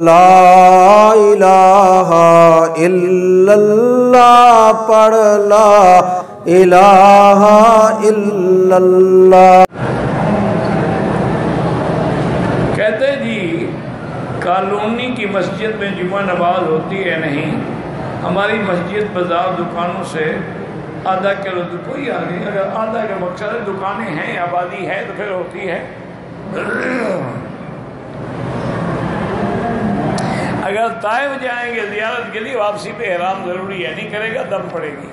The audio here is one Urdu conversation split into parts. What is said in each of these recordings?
لا الہ الا اللہ پڑھ لا الہ الا اللہ۔ کہتے جی کالونی کی مسجد میں جمعہ نماز ہوتی ہے نہیں، ہماری مسجد بازار دکانوں سے آدھا کلو کوئی آگے، اگر آدھا کا مقصد ہے دکانیں ہیں آبادی ہے تو پھر ہوتی ہے۔ اگر طائف جائیں گے زیارت کے لیے واپسی پہ احرام ضروری ہے، نہیں کرے گا دم پڑے گی۔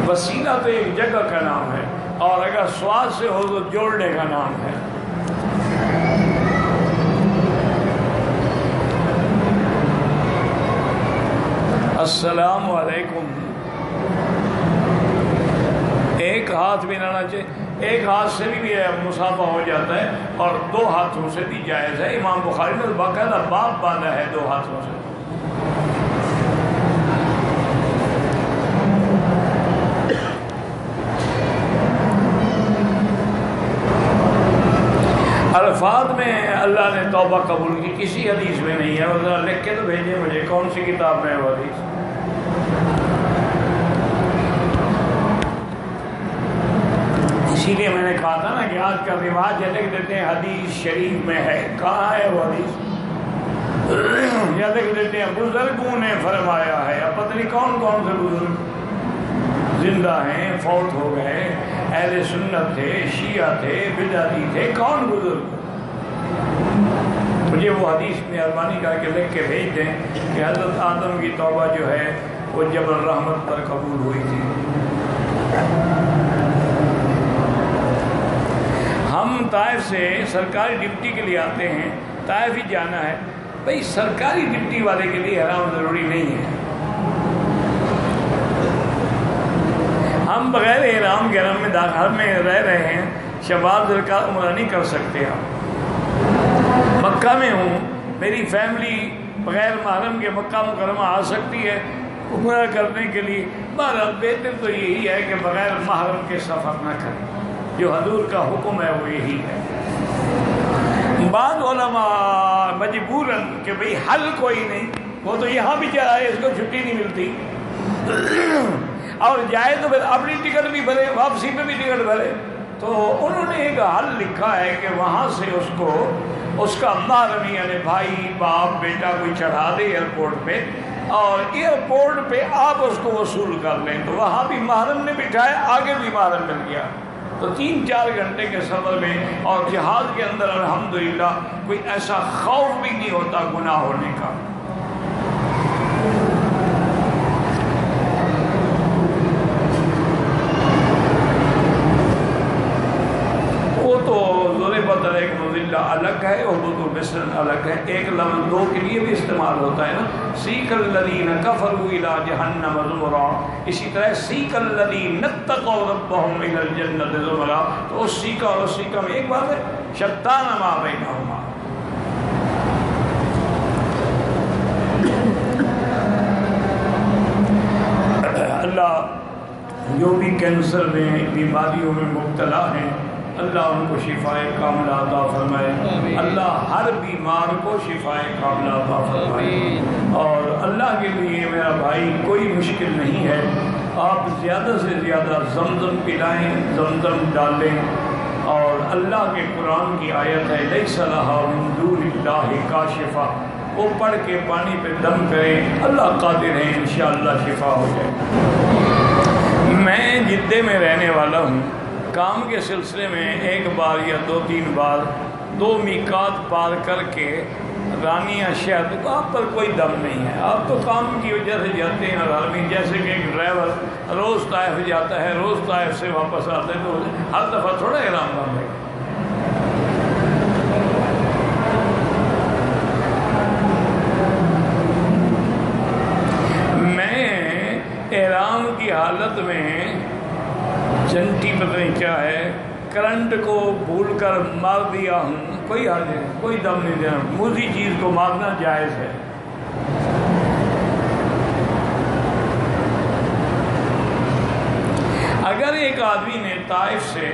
وسیلہ تو ایک جگہ کا نام ہے، اور اگر سواد سے ہو تو جوڑنے کا نام ہے۔ السلام علیکم۔ ایک ہاتھ بھی لانا چاہیے، ایک ہاتھ سے بھی مسافہ ہو جاتا ہے اور دو ہاتھوں سے بھی جائز ہے۔ امام بخاری نے باقاعدہ باب باندھا ہے دو ہاتھوں سے۔ الفاظ میں اللہ نے توبہ قبول کی کسی حدیث میں نہیں ہے، ذرا لکھ کے تو بھیجیں مجھے کون سی کتاب میں ہے وہ حدیث۔ اسی لیے میں نے کہا تھا نا کہ آج کا رواج ہے لکھ دیتے ہیں حدیث شریف میں ہے، کہاں ہے وہ حدیث؟ یا لکھ دیتے ہیں بزرگوں نے فرمایا ہے، اب پتہ نہیں کون کون سے بزرگ زندہ ہیں، فوت ہو گئے، اہل سنت تھے، شیعہ تھے، بدعتی تھے، کون بزرگ؟ مجھے وہ حدیث مہربانی کر کے لکھ کے بھیج دیں کہ حضرت آدم کی توبہ جو ہے وہ جبل الرحمت پر قبول ہوئی تھی۔ ہم طائف سے سرکاری ڈپٹی کے لیے آتے ہیں، طائف ہی جانا ہے، بھئی سرکاری ڈپٹی والے کے لیے احرام ضروری نہیں ہے۔ ہم بغیر احرام کے حرم میں رہ رہے ہیں، شوال ذوالقعدہ عمرہ نہیں کر سکتے۔ ہم مکہ میں ہوں، میری فیملی بغیر محرم کے مکہ مکرمہ آ سکتی ہے عمرہ کرنے کے لیے۔ بہرحال بہتر تو یہی ہے کہ بغیر محرم کے سفر نہ کریں، جو حضور کا حکم ہے وہ یہی ہے۔ بعض علماء مجبوراً کہ بھئی حل کوئی نہیں، وہ تو یہاں بھی جائے اس کو چھٹی نہیں ملتی، اور جائے تو پھر اپنی ٹکٹ بھی بھرے، واپسی پہ بھی ٹکٹ بھرے، تو انہوں نے ایک حل لکھا ہے کہ وہاں سے اس کو اس کا محرم یعنی بھائی باپ بیٹا کوئی چڑھا دے ایئرپورٹ پہ، اور ایئرپورٹ پہ آپ اس کو وصول کر لیں، تو وہاں بھی محرم نے بٹھایا، آگے بھی محرم مل گیا، تو 3-4 گھنٹے کے سفر میں، اور جہاز کے اندر الحمدللہ کوئی ایسا خوف بھی نہیں ہوتا گناہ ہونے کا۔ وہ تو ضربت علیک مذلہ الگ ہے اور وہ تو بسر الگ ہے، ایک لفظ دو کے لیے بھی استعمال ہوتا ہے نا، سیق الذین کفروا الی جہنم زمرا، اسی طرح سیق الذین اتقوا ربهم الی الجنۃ زمرا، تو اس سیقہ اور اس سیقہ میں ایک بات ہے، شتان ما بینہما۔ اللہ جو بھی کینسر میں بیماریوں میں مبتلا ہیں اللہ ان کو شفائے کاملہ عطا فرمائے، اللہ ہر بیمار کو شفائے کاملہ عطا فرمائے، اور اللہ کے لیے میرا بھائی کوئی مشکل نہیں ہے، آپ زیادہ سے زیادہ زمزم پلائیں، زمزم ڈالیں، اور اللہ کے قرآن کی آیت ہے لیس لہا من دون اللہ کاشفہ، وہ پڑھ کے پانی پہ دم کریں، اللہ قادر ہے انشاءاللہ شفا ہو جائے۔ میں جدے میں رہنے والا ہوں، کام کے سلسلے میں ایک بار یا 2-3 بار 2 میقات پار کر کے رانیہ شہر، تو آپ پر کوئی دم نہیں ہے، آپ تو کام کی وجہ سے جاتے ہیں، اور آدمی جیسے کہ ایک ڈرائیور روز طائف جاتا ہے، روز طائف سے واپس آتا ہے، تو ہر دفعہ تھوڑا احرام باندھے گا۔ میں احرام کی حالت میں جنٹی پتہ نہیں کیا ہے، کرنٹ کو بھول کر مار دیا ہوں، کوئی حرج نہیں، کوئی دم نہیں دینا، موذی چیز کو مارنا جائز ہے۔ اگر ایک آدمی نے طائف سے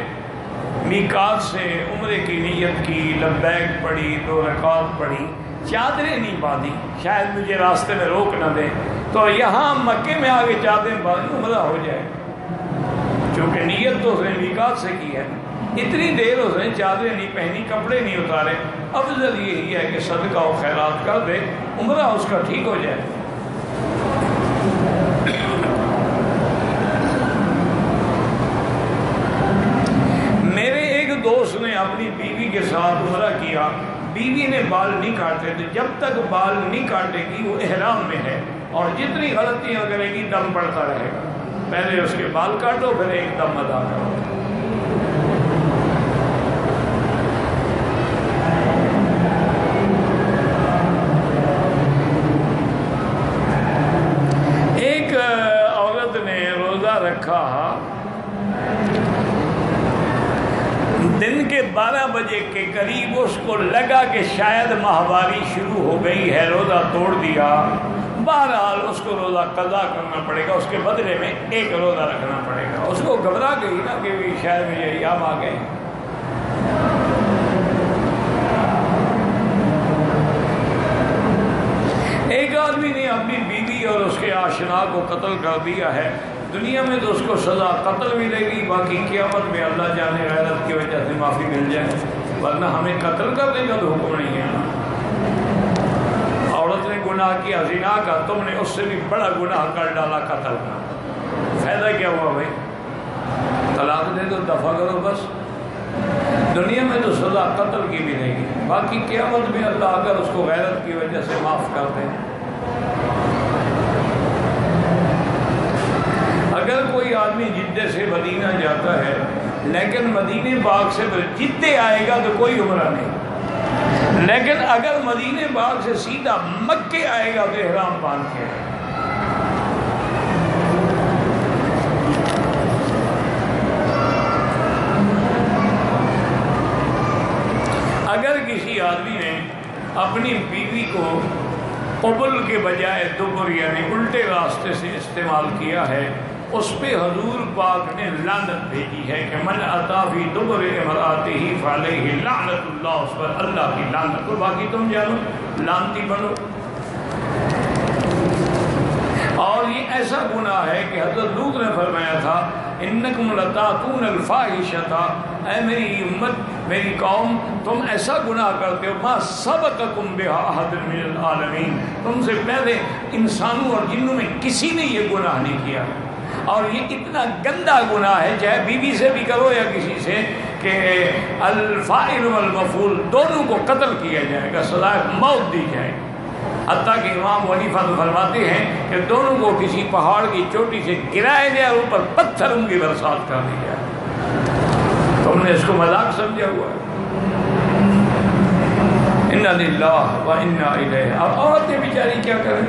میقات سے عمرے کی نیت کی، لبیک پڑھی، 2 رکعات پڑھی، چادریں نہیں باندھی، شاید مجھے راستے میں روک نہ دیں، تو یہاں مکے میں آگے چادریں باندھی عمرہ ہو جائے، چونکہ نیت تو اس نے میقات سے کی ہے۔ اتنی دیر اس نے چادریں نہیں پہنی، کپڑے نہیں اتارے، افضل یہی ہے کہ صدقہ و خیرات کر دے، عمرہ اس کا ٹھیک ہو جائے۔ میرے ایک دوست نے اپنی بیوی کے ساتھ عمرہ کیا، بیوی نے بال نہیں کاٹے تھے، جب تک بال نہیں کاٹے گی وہ احرام میں ہے، اور جتنی غلطیاں کرے گی دم پڑتا رہے گا، پہلے اس کے بال کاٹو پھر ایک دم ادا کرو۔ ایک عورت نے روزہ رکھا، دن کے 12 بجے کے قریب اس کو لگا کہ شاید ماہواری شروع ہو گئی ہے، روزہ توڑ دیا، بہرحال اس کو روزہ قضا کرنا پڑے گا، اس کے بدلے میں ایک روزہ رکھنا پڑے گا۔ اس کو گھبرا گئی نا کہ شاید مجھے ایام آ گئے۔ ایک آدمی نے اپنی بیوی اور اس کے آشنا کو قتل کر دیا ہے، دنیا میں تو اس کو سزا قتل ملے گی، باقی قیامت میں اللہ جانے غیرت کی وجہ سے معافی مل جائے، ورنہ ہمیں قتل کرنے کا تو حکم نہیں ہے۔ عورت نے گناہ کیا زنا کا، تم نے اس سے بھی بڑا گناہ کر ڈالا قتل کا، فائدہ کیا ہوا بھائی؟ طلاق دے دو، دفع کرو بس۔ دنیا میں تو سزا قتل کی ملے گی، باقی قیامت میں اللہ اگر اس کو غیرت کی وجہ سے معاف کر دے۔ اگر کوئی آدمی جدے سے مدینہ جاتا ہے لیکن مدینہ پاک سے جدے آئے گا تو کوئی عمرہ نہیں، لیکن اگر مدینہ پاک سے سیدھا مکے آئے گا تو احرام باندھ کے۔ اگر کسی آدمی نے اپنی بیوی کو قبل کے بجائے دبر یعنی الٹے راستے سے استعمال کیا ہے، اس پہ حضور پاک نے لعنت بھیجی ہے کہ من اتی فی دبر امرأتہ فعلیہ لعنت اللہ، اس پر اللہ کی لعنت۔ باقی تم جانو، لعنتی بنو۔ اور یہ ایسا گناہ ہے کہ حضرت لوط نے فرمایا تھا انکم لتاتون الفاحشۃ، اے میری امت، میری قوم، تم ایسا گناہ کرتے ہو ما سبقکم بہا احد من العالمین، تم سے پہلے انسانوں اور جنوں میں کسی نے یہ گناہ نہیں کیا۔ اور یہ اتنا گندا گناہ ہے، چاہے بیوی سے بھی کرو یا کسی سے، کہ الفاعل والمفعول دونوں کو قتل کیا جائے گا، سزا موت دی جائے گی۔ حتیٰ کہ امام حنیفہ فرماتے ہیں کہ دونوں کو کسی پہاڑ کی چوٹی سے گرایا جائے اور اوپر پتھر ان کی برسات کر دی جائے۔ تم نے اس کو مذاق سمجھا ہوا ہے۔ انا للہ و انا الیہ۔ اب عورتیں بیچاری کیا کریں؟